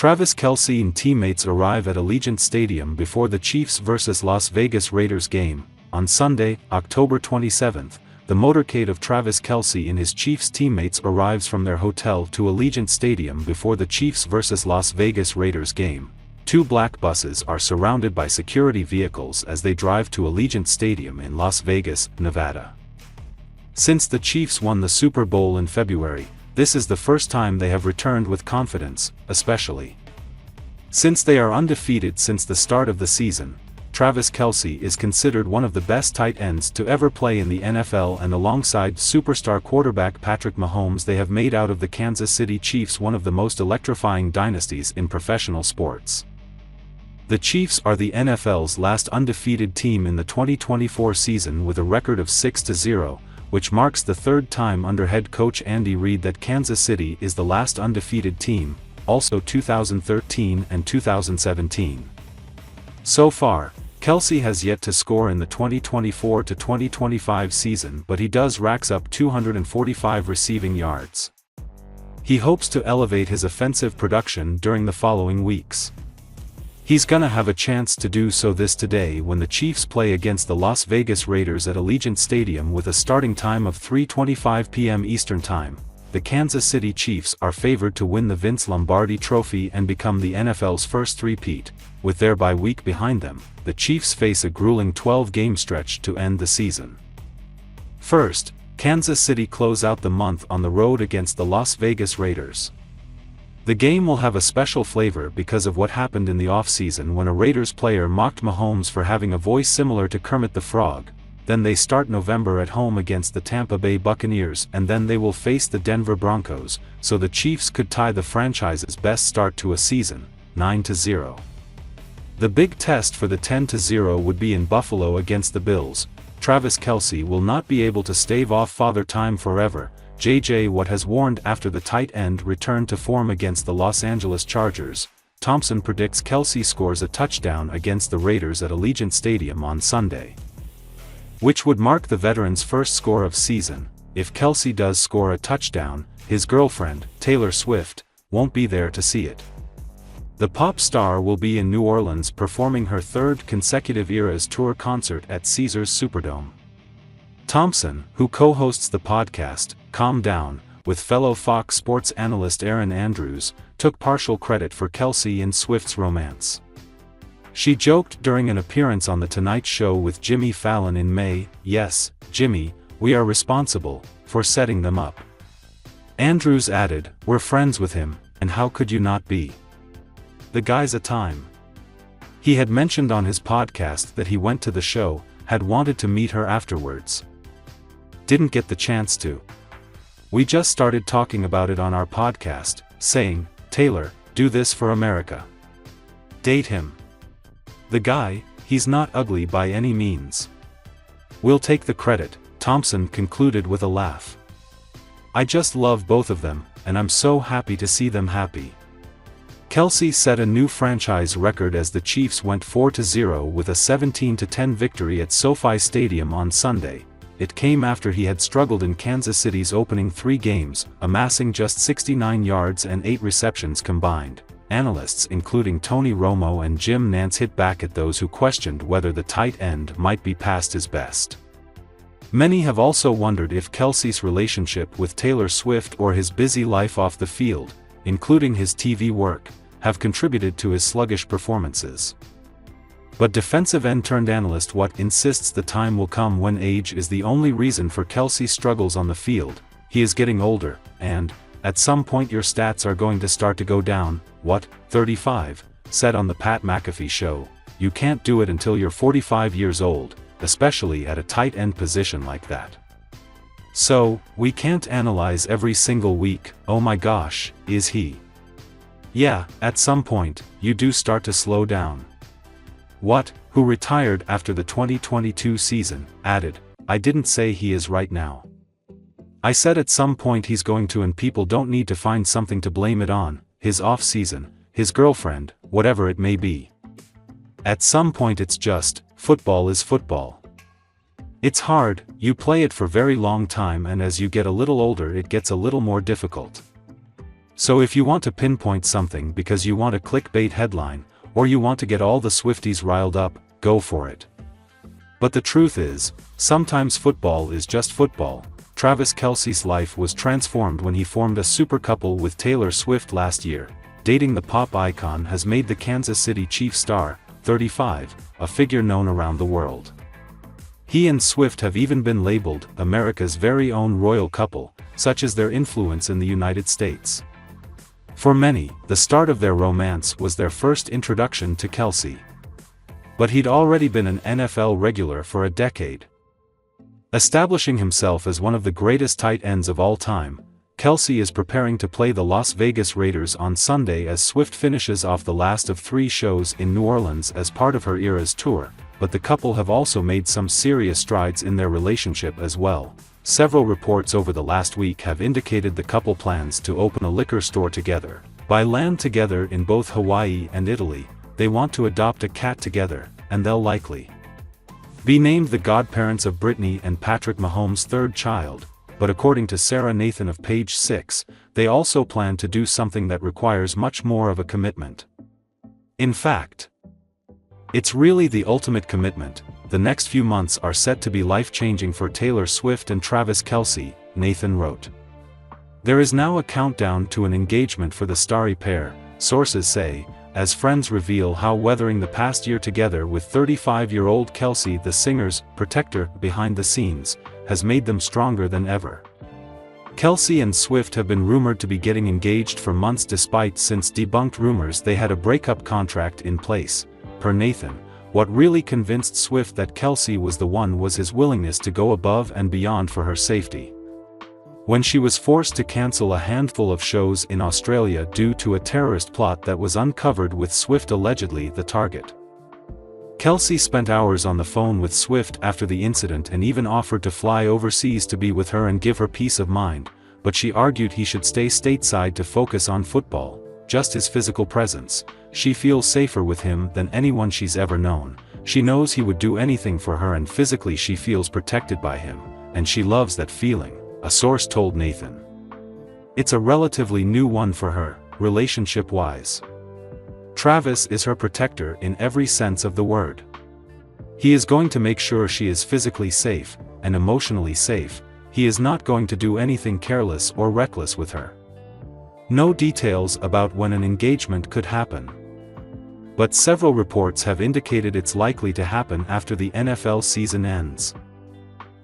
Travis Kelce and teammates arrive at Allegiant Stadium before the Chiefs vs. Las Vegas Raiders game. On Sunday, October 27, the motorcade of Travis Kelce and his Chiefs teammates arrives from their hotel to Allegiant Stadium before the Chiefs vs. Las Vegas Raiders game. Two black buses are surrounded by security vehicles as they drive to Allegiant Stadium in Las Vegas, Nevada. Since the Chiefs won the Super Bowl in February, this is the first time they have returned with confidence, especially since they are undefeated since the start of the season. Travis Kelce is considered one of the best tight ends to ever play in the NFL, and alongside superstar quarterback Patrick Mahomes, they have made out of the Kansas City Chiefs one of the most electrifying dynasties in professional sports. The Chiefs are the NFL's last undefeated team in the 2024 season with a record of 6-0, which marks the third time under head coach Andy Reid that Kansas City is the last undefeated team, also 2013 and 2017. So far, Kelce has yet to score in the 2024-2025 season, but he does racks up 245 receiving yards. He hopes to elevate his offensive production during the following weeks. He's gonna have a chance to do so today when the Chiefs play against the Las Vegas Raiders at Allegiant Stadium with a starting time of 3:25 p.m. Eastern Time. The Kansas City Chiefs are favored to win the Vince Lombardi Trophy and become the NFL's first three-peat. With their bye week behind them, the Chiefs face a grueling 12-game stretch to end the season. First, Kansas City close out the month on the road against the Las Vegas Raiders. The game will have a special flavor because of what happened in the offseason when a Raiders player mocked Mahomes for having a voice similar to Kermit the Frog. Then they start November at home against the Tampa Bay Buccaneers, and then they will face the Denver Broncos, so the Chiefs could tie the franchise's best start to a season, 9-0. The big test for the 10-0 would be in Buffalo against the Bills. Travis Kelce will not be able to stave off Father Time forever. J.J. Watt has warned after the tight end returned to form against the Los Angeles Chargers. Thompson predicts Kelce scores a touchdown against the Raiders at Allegiant Stadium on Sunday, which would mark the veteran's first score of season. If Kelce does score a touchdown, his girlfriend, Taylor Swift, won't be there to see it. The pop star will be in New Orleans performing her third consecutive Eras Tour concert at Caesars Superdome. Thompson, who co-hosts the podcast, Calm Down, with fellow Fox Sports analyst Erin Andrews, took partial credit for Kelce and Swift's romance. She joked during an appearance on The Tonight Show with Jimmy Fallon in May, "Yes, Jimmy, we are responsible for setting them up." Andrews added, "We're friends with him, and how could you not be? The guy's a time." He had mentioned on his podcast that he went to the show, had wanted to meet her afterwards. Didn't get the chance to. "We just started talking about it on our podcast, saying, Taylor, do this for America. Date him. The guy, he's not ugly by any means. We'll take the credit," Thompson concluded with a laugh. "I just love both of them, and I'm so happy to see them happy." Kelce set a new franchise record as the Chiefs went 4-0 with a 17-10 victory at SoFi Stadium on Sunday. It came after he had struggled in Kansas City's opening 3 games, amassing just 69 yards and 8 receptions combined. Analysts including Tony Romo and Jim Nantz hit back at those who questioned whether the tight end might be past his best. Many have also wondered if Kelce's relationship with Taylor Swift or his busy life off the field, including his TV work, have contributed to his sluggish performances. But defensive end-turned-analyst Watt insists the time will come when age is the only reason for Kelce's struggles on the field. He is getting older, and, at some point your stats are going to start to go down. Watt, 35, said on the Pat McAfee Show, "You can't do it until you're 45 years old, especially at a tight end position like that. So, we can't analyze every single week, oh my gosh, is he? Yeah, at some point, you do start to slow down." Watt, who retired after the 2022 season, added, "I didn't say he is right now. I said at some point he's going to, and people don't need to find something to blame it on, his off-season, his girlfriend, whatever it may be. At some point it's just, football is football. It's hard, you play it for very long time, and as you get a little older it gets a little more difficult. So if you want to pinpoint something because you want a clickbait headline, or you want to get all the Swifties riled up, go for it. But the truth is, sometimes football is just football. Travis Kelce's life was transformed when he formed a super couple with Taylor Swift last year. Dating the pop icon has made the Kansas City Chiefs star, 35, a figure known around the world. He and Swift have even been labeled America's very own royal couple, such as their influence in the United States. For many, the start of their romance was their first introduction to Kelce. But he'd already been an NFL regular for a decade. Establishing himself as one of the greatest tight ends of all time, Kelce is preparing to play the Las Vegas Raiders on Sunday as Swift finishes off the last of 3 shows in New Orleans as part of her Eras tour, but the couple have also made some serious strides in their relationship as well. Several reports over the last week have indicated the couple plans to open a liquor store together, buy land together in both Hawaii and Italy. They want to adopt a cat together, and they'll likely be named the godparents of Brittany and Patrick Mahomes' 3rd child, but according to Sarah Nathan of Page 6, they also plan to do something that requires much more of a commitment. In fact, it's really the ultimate commitment. The next few months are set to be life-changing for Taylor Swift and Travis Kelce, Nathan wrote. There is now a countdown to an engagement for the starry pair, sources say, as friends reveal how weathering the past year together with 35-year-old Kelce, the singer's protector behind the scenes, has made them stronger than ever. Kelce and Swift have been rumored to be getting engaged for months despite since debunked rumors they had a breakup contract in place. Per Nathan, what really convinced Swift that Kelce was the one was his willingness to go above and beyond for her safety. When she was forced to cancel a handful of shows in Australia due to a terrorist plot that was uncovered with Swift allegedly the target. Kelce spent hours on the phone with Swift after the incident and even offered to fly overseas to be with her and give her peace of mind, but she argued he should stay stateside to focus on football, just his physical presence. She feels safer with him than anyone she's ever known. She knows he would do anything for her and physically she feels protected by him, and she loves that feeling, a source told Nathan. It's a relatively new one for her, relationship-wise. Travis is her protector in every sense of the word. He is going to make sure she is physically safe, and emotionally safe. He is not going to do anything careless or reckless with her. No details about when an engagement could happen. But several reports have indicated it's likely to happen after the NFL season ends.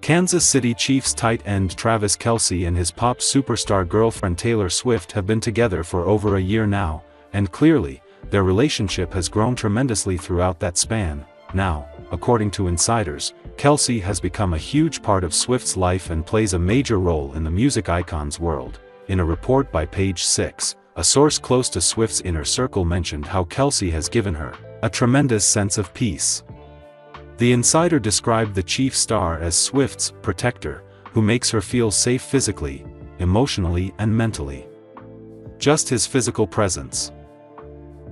Kansas City Chiefs tight end Travis Kelce and his pop superstar girlfriend Taylor Swift have been together for over a year now, and clearly, their relationship has grown tremendously throughout that span. Now, according to insiders, Kelce has become a huge part of Swift's life and plays a major role in the music icon's world. In a report by Page 6, a source close to Swift's inner circle mentioned how Kelce has given her a tremendous sense of peace. The insider described the Chiefs star as Swift's protector, who makes her feel safe physically, emotionally and mentally. Just his physical presence.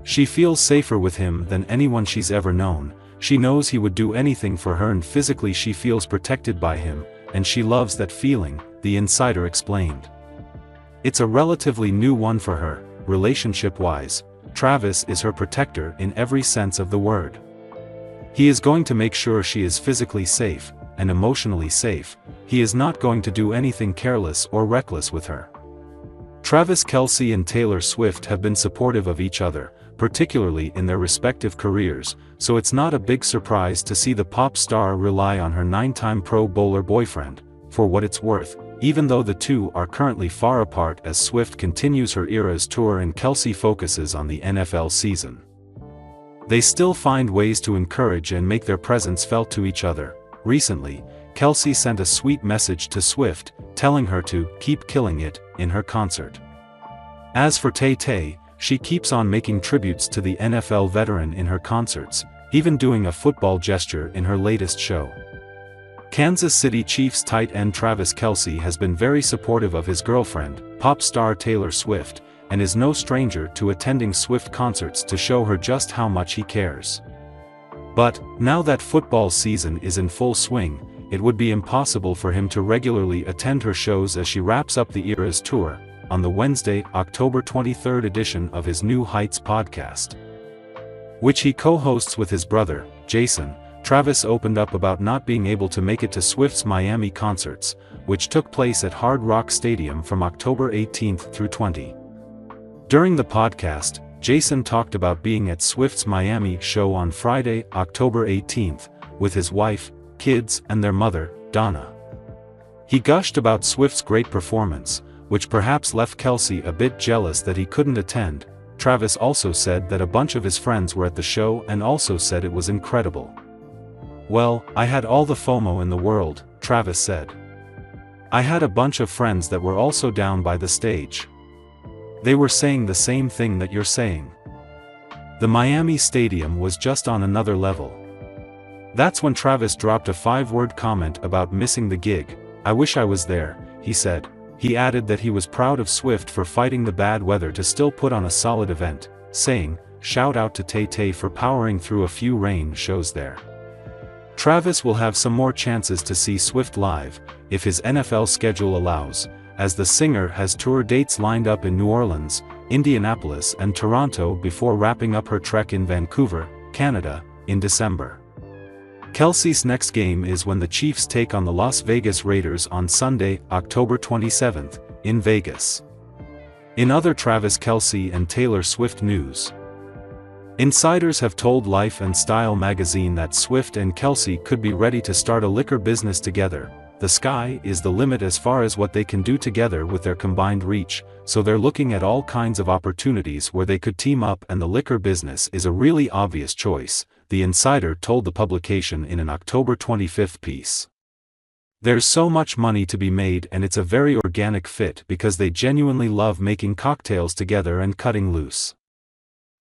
She feels safer with him than anyone she's ever known. She knows he would do anything for her and physically she feels protected by him, and she loves that feeling, the insider explained. It's a relatively new one for her, relationship-wise. Travis is her protector in every sense of the word. He is going to make sure she is physically safe, and emotionally safe. He is not going to do anything careless or reckless with her. Travis Kelce and Taylor Swift have been supportive of each other, particularly in their respective careers, so it's not a big surprise to see the pop star rely on her 9-time Pro Bowler boyfriend. For what it's worth, even though the two are currently far apart as Swift continues her Eras tour and Kelce focuses on the NFL season, they still find ways to encourage and make their presence felt to each other. Recently, Kelce sent a sweet message to Swift, telling her to keep killing it in her concert. As for Tay-Tay, she keeps on making tributes to the NFL veteran in her concerts, even doing a football gesture in her latest show. Kansas City Chiefs tight end Travis Kelce has been very supportive of his girlfriend, pop star Taylor Swift, and is no stranger to attending Swift concerts to show her just how much he cares. But, now that football season is in full swing, it would be impossible for him to regularly attend her shows as she wraps up the Eras tour. on the Wednesday, October 23 edition of his New Heights podcast, which he co-hosts with his brother, Jason. Travis opened up about not being able to make it to Swift's Miami concerts, which took place at Hard Rock Stadium from October 18 through 20. During the podcast, Jason talked about being at Swift's Miami show on Friday, October 18, with his wife, kids, and their mother, Donna. He gushed about Swift's great performance, which perhaps left Kelce a bit jealous that he couldn't attend. Travis also said that a bunch of his friends were at the show and also said it was incredible. "Well, I had all the FOMO in the world," Travis said. "I had a bunch of friends that were also down by the stage. They were saying the same thing that you're saying. The Miami Stadium was just on another level." That's when Travis dropped a 5-word comment about missing the gig. "I wish I was there," he said. He added that he was proud of Swift for fighting the bad weather to still put on a solid event, saying, "Shout out to Tay-Tay for powering through a few rain shows there." Travis will have some more chances to see Swift live, if his NFL schedule allows, as the singer has tour dates lined up in New Orleans, Indianapolis and Toronto before wrapping up her trek in Vancouver, Canada, in December. Kelce's next game is when the Chiefs take on the Las Vegas Raiders on Sunday, October 27, in Vegas. In other Travis Kelce and Taylor Swift news, insiders have told Life and Style magazine that Swift and Kelce could be ready to start a liquor business together. The sky is the limit as far as what they can do together with their combined reach, so they're looking at all kinds of opportunities where they could team up, and the liquor business is a really obvious choice, the insider told the publication in an October 25 piece. "There's so much money to be made, and it's a very organic fit because they genuinely love making cocktails together and cutting loose."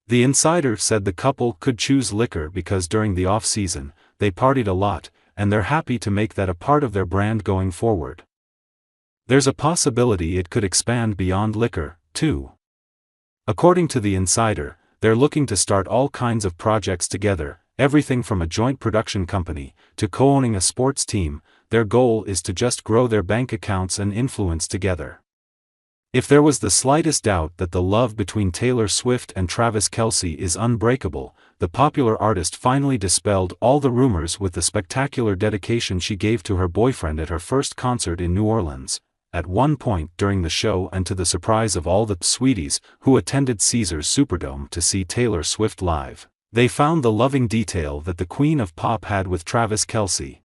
The insider said the couple could choose liquor because during the off-season, they partied a lot, and they're happy to make that a part of their brand going forward. There's a possibility it could expand beyond liquor, too. According to the insider, they're looking to start all kinds of projects together, everything from a joint production company, to co-owning a sports team. Their goal is to just grow their bank accounts and influence together. If there was the slightest doubt that the love between Taylor Swift and Travis Kelce is unbreakable, the popular artist finally dispelled all the rumors with the spectacular dedication she gave to her boyfriend at her first concert in New Orleans. At one point during the show, and to the surprise of all the sweeties who attended Caesars Superdome to see Taylor Swift live, they found the loving detail that the Queen of Pop had with Travis Kelce.